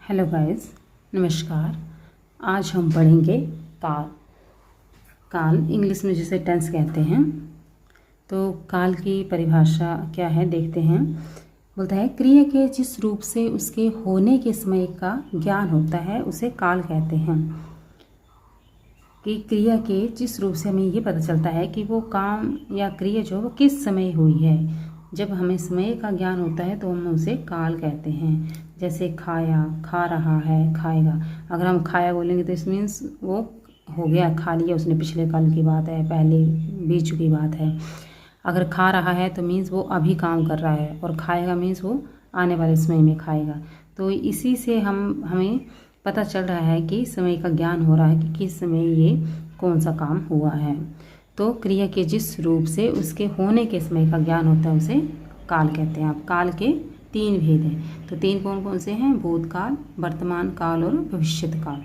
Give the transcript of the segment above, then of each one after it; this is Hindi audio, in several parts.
हेलो गाइस, नमस्कार। आज हम पढ़ेंगे काल। काल इंग्लिश में जिसे टेंस कहते हैं। तो काल की परिभाषा क्या है देखते हैं। बोलता है क्रिया के जिस रूप से उसके होने के समय का ज्ञान होता है उसे काल कहते हैं। कि क्रिया के जिस रूप से हमें ये पता चलता है कि वो काम या क्रिया जो वो किस समय हुई है। जब हमें समय का ज्ञान होता है तो हम उसे काल कहते हैं। जैसे खाया, खा रहा है, खाएगा। अगर हम खाया बोलेंगे तो इस मीन्स वो हो गया, खा लिया उसने, पिछले कल की बात है, पहले बीत चुकी बात है। अगर खा रहा है तो मीन्स वो अभी काम कर रहा है, और खाएगा मीन्स वो आने वाले समय में खाएगा। तो इसी से हमें पता चल रहा है कि समय का ज्ञान हो रहा है कि किस समय ये कौन सा काम हुआ है। तो क्रिया के जिस रूप से उसके होने के समय का ज्ञान होता है उसे काल कहते हैं। अब काल के 3 भेद हैं। तो 3 कौन कौन से हैं? भूतकाल, वर्तमान काल और भविष्यत काल।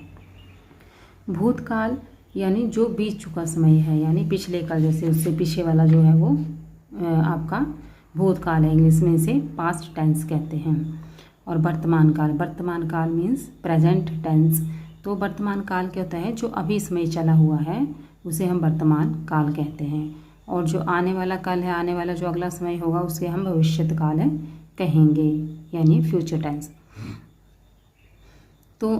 भूतकाल यानी जो बीत चुका समय है, यानी पिछले काल, जैसे उससे पीछे वाला जो है वो आपका भूतकाल है। इंग्लिश में इसे पास्ट टेंस कहते हैं। और वर्तमान काल, वर्तमान काल मीन्स प्रेजेंट टेंस। तो वर्तमान काल क्या होता है? जो अभी समय चला हुआ है उसे हम वर्तमान काल कहते हैं। और जो आने वाला काल है, आने वाला जो अगला समय होगा उसे हम भविष्यत काल कहेंगे, यानी फ्यूचर टेंस। तो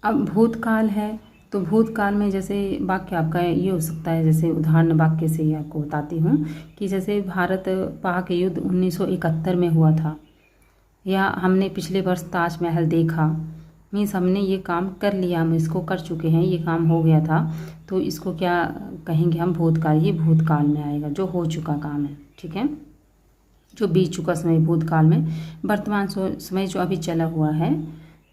अब भूतकाल है, तो भूतकाल में जैसे वाक्य आपका ये हो सकता है, जैसे उदाहरण वाक्य से ही आपको बताती हूँ कि जैसे भारत पाक युद्ध 1971 में हुआ था, या हमने पिछले वर्ष ताजमहल देखा। मीन्स हमने ये काम कर लिया, हम इसको कर चुके हैं, ये काम हो गया था। तो इसको क्या कहेंगे हम? भूतकाल। ये भूतकाल में आएगा, जो हो चुका काम है, ठीक है, जो बीत चुका समय भूतकाल में। वर्तमान समय जो अभी चला हुआ है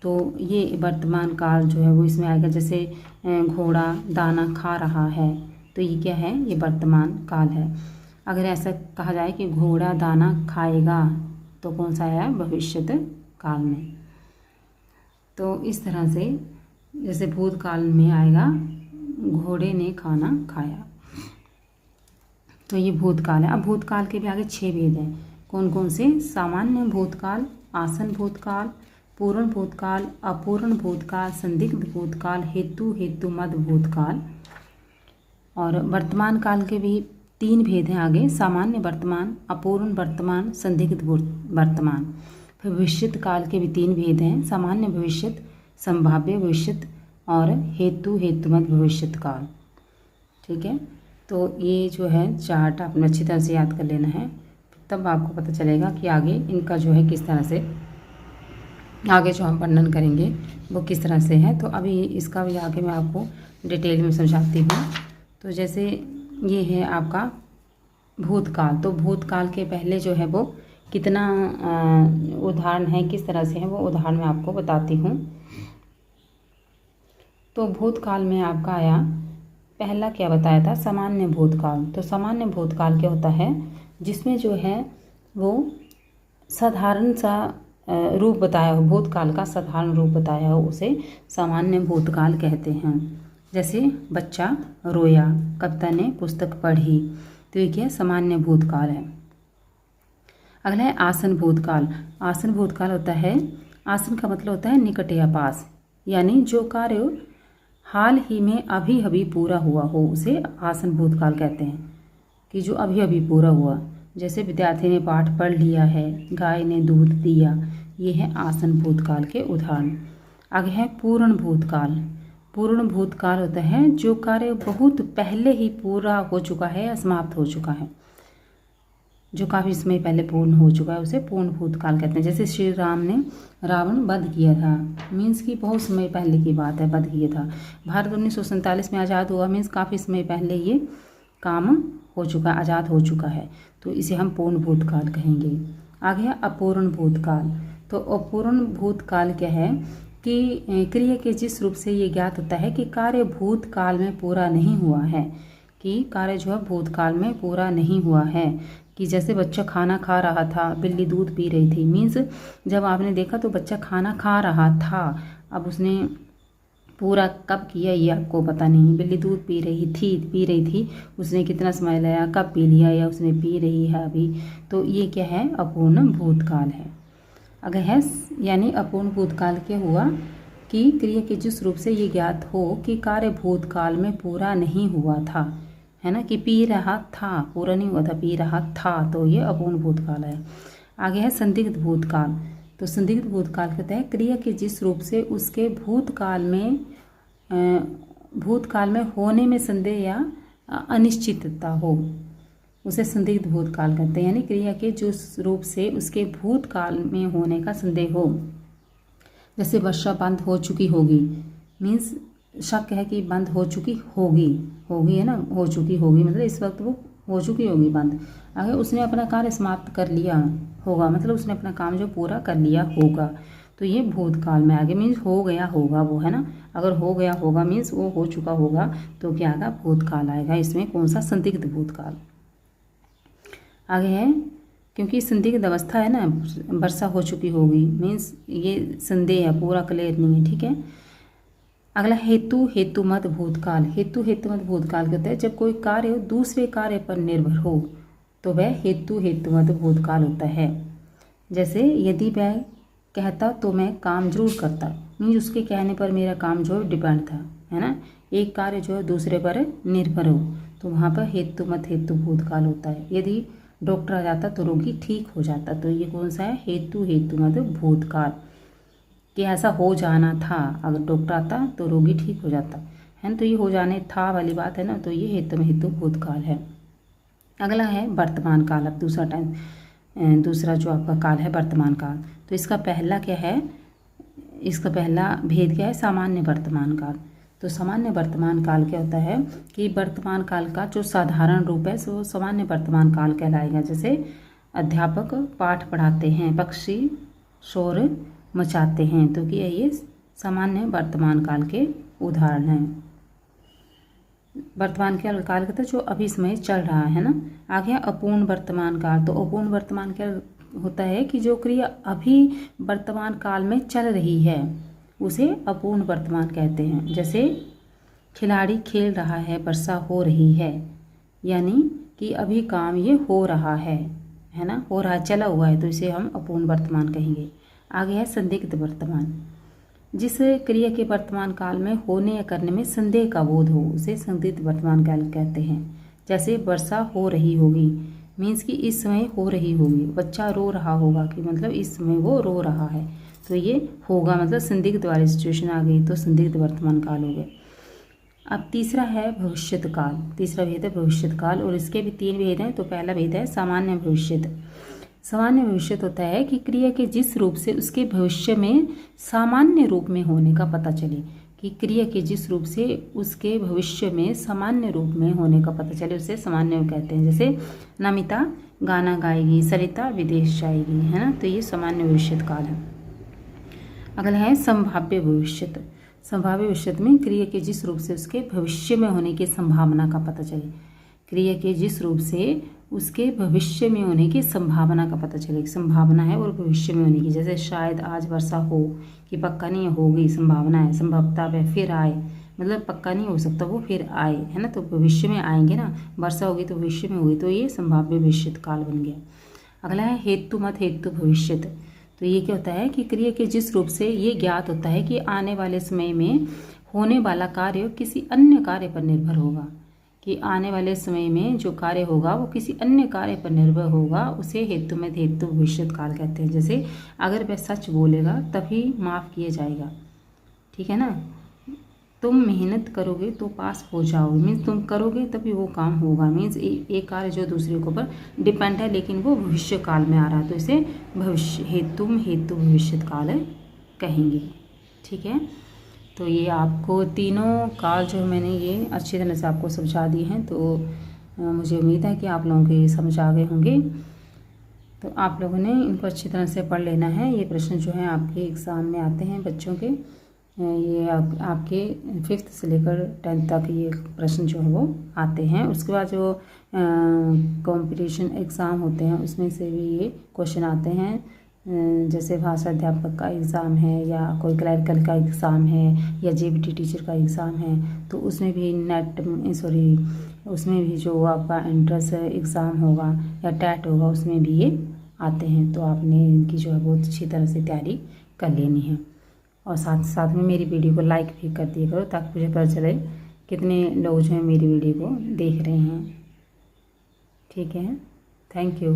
तो ये वर्तमान काल जो है वो इसमें आएगा। जैसे घोड़ा दाना खा रहा है, तो ये क्या है? ये वर्तमान काल है। अगर ऐसा कहा जाए कि घोड़ा दाना खाएगा तो कौन सा आया? भविष्यत काल में। तो इस तरह से जैसे भूतकाल में आएगा घोड़े ने खाना खाया, तो ये भूतकाल है। अब भूतकाल के भी आगे 6 भेद हैं। कौन कौन से? सामान्य भूतकाल, आसन भूतकाल, पूर्ण भूतकाल, अपूर्ण भूतकाल, संदिग्ध भूतकाल, हेतु मद भूतकाल। और वर्तमान काल के भी 3 भेद हैं आगे। सामान्य वर्तमान, अपूर्ण वर्तमान, संदिग्ध वर्तमान। भविष्यत काल के भी 3 भेद हैं। सामान्य भविष्यत, संभाव्य भविष्यत और हेतुमत भविष्यत काल। ठीक है, तो ये जो है चार्ट आपने अच्छी तरह से याद कर लेना है, तब आपको पता चलेगा कि आगे इनका जो है किस तरह से आगे जो हम वर्णन करेंगे वो किस तरह से है। तो अभी इसका भी आगे मैं आपको डिटेल में समझाती हूँ। तो जैसे ये है आपका भूतकाल, तो भूतकाल के पहले जो है वो कितना उदाहरण है, किस तरह से है वो उदाहरण मैं आपको बताती हूँ। तो भूतकाल में आपका आया, पहला क्या बताया था? सामान्य भूतकाल। तो सामान्य भूतकाल क्या होता है? जिसमें जो है वो साधारण सा रूप बताया हो, भूतकाल का साधारण रूप बताया हो, उसे सामान्य भूतकाल कहते हैं। जैसे बच्चा रोया, कविता ने पुस्तक पढ़ी, तो ये क्या? सामान्य भूतकाल है। अगला है आसन भूतकाल। आसन भूतकाल होता है, आसन का मतलब होता है निकट या पास, यानी जो कार्य हाल ही में अभी अभी पूरा हुआ हो उसे आसन भूतकाल कहते हैं, कि जो अभी अभी पूरा हुआ। जैसे विद्यार्थी ने पाठ पढ़ लिया है, गाय ने दूध दिया, ये है आसन भूतकाल के उदाहरण। आगे है पूर्ण भूतकाल। पूर्ण भूतकाल होता है जो कार्य बहुत पहले ही पूरा हो चुका है या समाप्त हो चुका है, जो काफ़ी समय पहले पूर्ण हो चुका है, उसे पूर्ण भूतकाल कहते हैं। जैसे श्री राम ने रावण वध किया था, मीन्स कि बहुत समय पहले की बात है, वध किया था। भारत 1947 में आज़ाद हुआ, मीन्स काफ़ी समय पहले ये काम हो चुका, आज़ाद हो चुका है, तो इसे हम पूर्ण भूतकाल कहेंगे। आगे है अपूर्ण भूतकाल। तो अपूर्ण भूतकाल क्या है? कि क्रिया के जिस रूप से ये ज्ञात होता है कि कार्य भूतकाल में पूरा नहीं हुआ है, कि कार्य जो है भूतकाल में पूरा नहीं हुआ है। कि जैसे बच्चा खाना खा रहा था, बिल्ली दूध पी रही थी, मीन्स जब आपने देखा तो बच्चा खाना खा रहा था, अब उसने पूरा कब किया ये आपको पता नहीं। बिल्ली दूध पी रही थी, उसने कितना समय लिया, कब पी लिया, या उसने पी रही है अभी, तो ये क्या है? अपूर्ण भूतकाल है। अगर है यानी अपूर्ण भूतकाल क्या हुआ कि क्रिया के जिस रूप से ये ज्ञात हो कि कार्य भूतकाल में पूरा नहीं हुआ था, है ना, कि पी रहा था, पूरा नहीं हुआ था, पी रहा था, तो ये अपूर्ण भूतकाल है। आगे है संदिग्ध भूतकाल। तो संदिग्ध भूतकाल कहते हैं क्रिया के जिस रूप से उसके भूतकाल में होने में संदेह या अनिश्चितता हो, उसे संदिग्ध भूतकाल कहते हैं। यानी क्रिया के जिस रूप से उसके भूतकाल में होने का संदेह हो, जैसे वर्षा बंद हो चुकी होगी, मीन्स शक है कि बंद हो चुकी होगी, है ना, हो चुकी होगी मतलब इस वक्त वो हो चुकी होगी बंद। अगर उसने अपना कार्य समाप्त कर लिया होगा, मतलब उसने अपना काम जो पूरा कर लिया होगा, तो ये भूतकाल में आगे मीन्स हो गया होगा वो, है ना। अगर हो गया होगा मीन्स वो हो चुका होगा, तो क्या आएगा, भूतकाल आएगा। इसमें कौन सा, संदिग्ध भूतकाल। आगे है क्योंकि संदिग्ध अवस्था है ना, वर्षा हो चुकी होगी मीन्स ये संदेह है, पूरा क्लियर नहीं है, ठीक है। अगला हेतुमत भूतकाल। हेतुमत भूतकाल कहते हैं जब कोई कार्य दूसरे कार्य पर निर्भर हो तो वह हेतुमत भूतकाल होता है। जैसे यदि वह कहता तो मैं काम जरूर करता, मीन्स उसके कहने पर मेरा काम जो डिपेंड था, है ना। एक कार्य जो है दूसरे पर निर्भर हो तो वहाँ पर हेतु भूतकाल होता है। यदि डॉक्टर आ जाता तो रोगी ठीक हो जाता, तो ये कौन सा है, हेतुमत भूतकाल, कि ऐसा हो जाना था, अगर डॉक्टर आता तो रोगी ठीक हो जाता, है ना। तो ये हो जाने था वाली बात है ना, तो ये हेतु भूतकाल है। अगला है वर्तमान काल। अब दूसरा जो आपका काल है वर्तमान काल। तो इसका पहला क्या है, इसका पहला भेद क्या है, सामान्य वर्तमान काल। तो सामान्य वर्तमान काल क्या होता है कि वर्तमान काल का जो साधारण रूप है वो सामान्य वर्तमान काल कहलाएगा। जैसे अध्यापक पाठ पढ़ाते हैं, पक्षी शोर मचाते हैं, तो क्या ये सामान्य वर्तमान काल के उदाहरण हैं। वर्तमान काल कहते हैं जो अभी समय चल रहा है ना। आगे अपूर्ण वर्तमान काल। तो अपूर्ण वर्तमान काल होता है कि जो क्रिया अभी वर्तमान काल में चल रही है उसे अपूर्ण वर्तमान कहते हैं। जैसे खिलाड़ी खेल रहा है, वर्षा हो रही है, यानी कि अभी काम ये हो रहा है ना, हो रहा है, चला हुआ है, तो इसे हम अपूर्ण वर्तमान कहेंगे। आगे है संदिग्ध वर्तमान। जिस क्रिया के वर्तमान काल में होने या करने में संदेह का बोध हो उसे संदिग्ध वर्तमान काल कहते हैं। जैसे वर्षा हो रही होगी, मीन्स कि इस समय हो रही होगी। बच्चा रो रहा होगा कि मतलब इस समय वो रो रहा है, तो ये होगा मतलब संदिग्ध वाली सिचुएशन आ गई, तो संदिग्ध वर्तमान काल हो गए। अब तीसरा है भविष्यत काल। तीसरा भेद है भविष्यत काल, और इसके भी 3 भेद हैं। तो पहला भेद है सामान्य भविष्यत। सामान्य भविष्यत होता है कि क्रिया के जिस रूप से उसके भविष्य में सामान्य रूप में होने का पता चले, कि क्रिया के जिस रूप से उसके भविष्य में सामान्य रूप में होने का पता चले उसे सामान्य कहते हैं। जैसे नमिता गाना गाएगी, सरिता विदेश जाएगी, है ना, तो ये सामान्य भविष्यत काल है। अगला है संभाव्य भविष्यत। संभाव्य भविष्यत में क्रिया के जिस रूप से उसके भविष्य में होने की संभावना का पता चले, क्रिया के जिस रूप से उसके भविष्य में होने की संभावना का पता चले। संभावना है और भविष्य में होने की, जैसे शायद आज वर्षा हो, कि पक्का नहीं होगी, संभावना है, संभवतः वह फिर आए, मतलब पक्का नहीं हो सकता वो फिर आए, है ना, तो भविष्य में आएंगे ना, वर्षा होगी तो भविष्य में होगी, तो ये संभाव्य भविष्यत काल बन गया। अगला है हेतु भविष्यत। तो ये क्या होता है कि क्रिया के जिस रूप से ये ज्ञात होता है कि आने वाले समय में होने वाला कार्य किसी अन्य कार्य पर निर्भर होगा, कि आने वाले समय में जो कार्य होगा वो किसी अन्य कार्य पर निर्भर होगा, उसे हेतु भविष्यत काल कहते हैं। जैसे अगर वह सच बोलेगा तभी माफ़ किया जाएगा, ठीक है ना, तुम मेहनत करोगे तो पास हो जाओगे, मीन्स तुम करोगे तभी वो काम होगा, मीन्स एक कार्य जो दूसरे के ऊपर डिपेंड है लेकिन वो भविष्य काल में आ रहा है, तो इसे हेतु भविष्यत काल कहेंगे, ठीक है। तो ये आपको तीनों काल जो मैंने ये अच्छी तरह से आपको समझा दिए हैं, तो मुझे उम्मीद है कि आप लोगों के समझ आ गए होंगे। तो आप लोगों ने इनको अच्छी तरह से पढ़ लेना है। ये प्रश्न जो है आपके एग्ज़ाम में आते हैं बच्चों के, ये आपके 5th से लेकर 10th तक ये प्रश्न जो है वो आते हैं। उसके बाद जो कंपटीशन एग्ज़ाम होते हैं उसमें से भी ये क्वेश्चन आते हैं, जैसे भाषा अध्यापक का एग्ज़ाम है या कोई क्लरिकल का एग्ज़ाम है या जेबीटी टीचर का एग्ज़ाम है, तो उसमें भी उसमें भी जो आपका एंट्रेंस एग्ज़ाम होगा या टेट होगा उसमें भी ये आते हैं, तो आपने इनकी जो है बहुत अच्छी तरह से तैयारी कर लेनी है। और साथ साथ में मेरी वीडियो को लाइक भी कर दिया करो, ताकि मुझे पता चले कितने लोग जो हैं मेरी वीडियो को देख रहे हैं। ठीक है, थैंक यू।